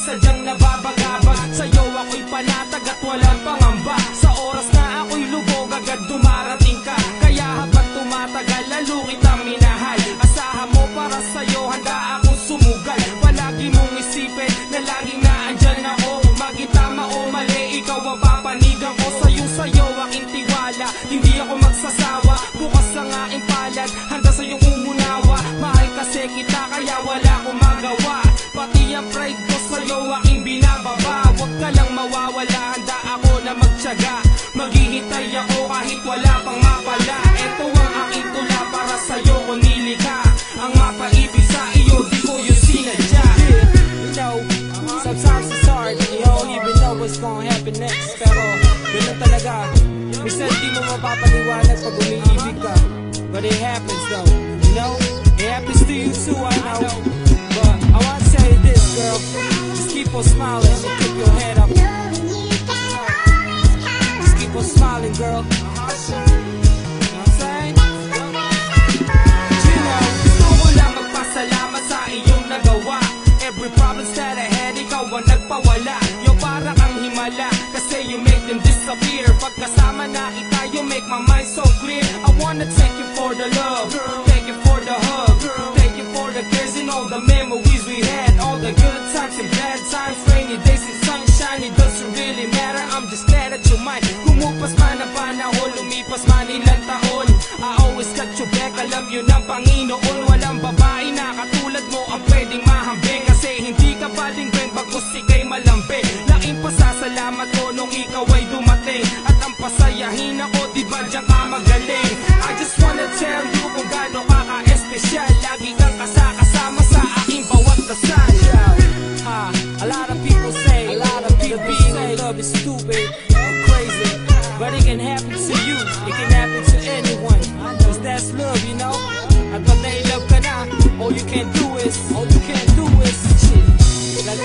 Sadyang nababagabag sa'yo ako'y panatag at walang pangamba. Sa oras na ako'y lubog agad dumarating ka. Kaya habang tumatagal lalo kitang minahal. Asahan mo para sa'yo handa akong sumugal. Palagi mong isipin na laging naandyan ako. Maging tama o mali, ikaw ang papanigan ko. Sa'yo aking tiwala, hindi ako magsasawa. Bukas ang aking palad, handa sa'yong umunawa. Mahal kasi kita kaya wala akong magawa. Pati ang pride ko sa'yo aking binababa. Huwag ka lang mawawala, handa ako na magtiyaga. Maghihintay ako kahit wala pang mapala. Ito ang aking tula para sa'yo ko nilikha. Ang mapaibig sa iyo, di ko yung sinadya. You know, sometimes it's hard. You don't even know what's gonna happen next. Pero, ganun talaga. Minsan di mo mapapaliwanag pag umiibig ka. But it happens though, you know? It happens to you too, I know. But I wanna say this, girl. Just keep on smiling and keep your head up. Just keep on smiling, girl. You know what I'm saying? You know, gusto ko lang magpasalamat sa iyong nagawa. Every problems that I had, ikaw ang nagpawala. Yo, para kang himala, kasi you make them disappear. Pagkasama na kita, you make my mind so clear. I wanna take you for the love, take you for the hug, take you for the cares and all the memories we had. All the good times and bad times, rainy days and sunshine, it doesn't really matter. I'm just glad that you're mine. Kumupas man ang panahon, lumipas man ilang taon, I always got your back, alam yun ang Panginoon. Walang babae na katulad mo ang pwedeng mahambing. Kasi hindi ka baling-beng, bagkus ika'y malambing. Laking pasasalamat ko nung ikaw ay dumating. At ang pasayahin ako, di ba diyan ka magaling. I just wanna tell you kung gaano ka ka-espesyal. Lagi kang kasama sa aking bawat dasal. A lot of people say being in love is stupid or crazy. But it can happen to you, it can happen to anyone. Cause that's love, you know. At pag na-love ka na, all you can do is shit. Like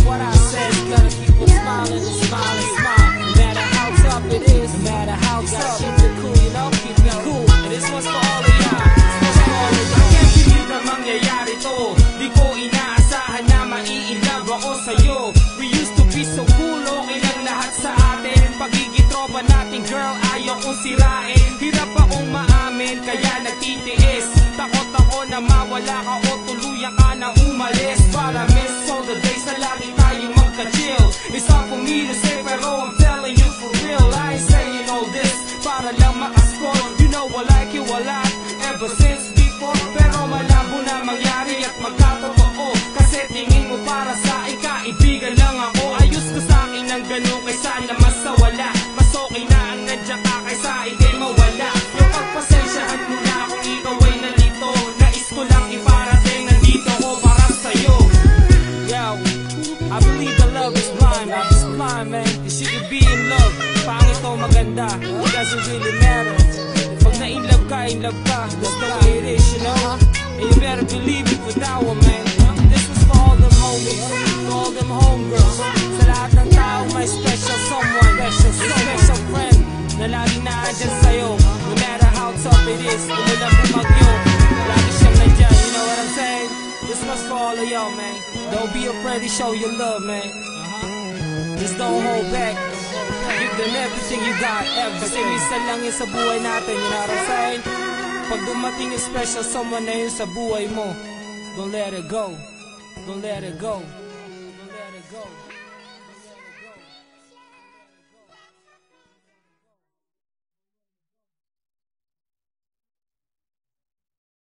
what I said, you gotta keep on smiling and smiling, smile. No matter how tough it is, no matter how tough, keep it cool, you know, keep it cool. And this one's for all of y'all, this one's for all of y'all. I can't believe na mangyayari to. Di ko inaasahan na mai-inlove ako sa'yo. We used to be so cool, okay lang lahat sa atin. Pagiging tropa natin, girl, ayaw kong sirain. Hirap akong maamin, kaya nagtitiis. Takot ako na mawala ka o tuluyan ka na umalis. Para miss all the days na lagi tayong magka-chill. It's hard for me to say, pero I'm telling you for real. I ain't saying all this para lang makascroll. You know I like you a lot, ever since before. Pero malabo na mangyari at magkatotoo. Kasi tingin mo para sa kaibigan lang ako. Ayos ka sa akin ng ganun kaysa na masawala. Mas okay na ang nandiyan ka kaysa ikay mawala. Yung pagpasensyahan mo na kung ikaw ay nalito. Nais ko lang iparating, nandito ko para sa'yo. Yo, I believe the love is blind. Love is blind, man. You shouldn't be in love. Pangit o maganda, it doesn't really matter. Pag na-in-love ka, that's the way it is, you know. And you better believe it for that one, man. This was for all them homies, for all them homegirls. Sa lahat ng tao may special someone, special friend na laging naandyan sa'yo. No matter how tough it is, umulang bumagyo, lagi siyang nandyan, you know what I'm saying? This was for all of y'all, man. Don't be afraid to show your love, man. Just don't hold back. Give them everything you got, everything. Minsan lang yun sa buhay natin, you know what I'm saying? Pag dumating yung special someone na yun sa buhay mo, don't let it go. Don't let it go. Don't let it go.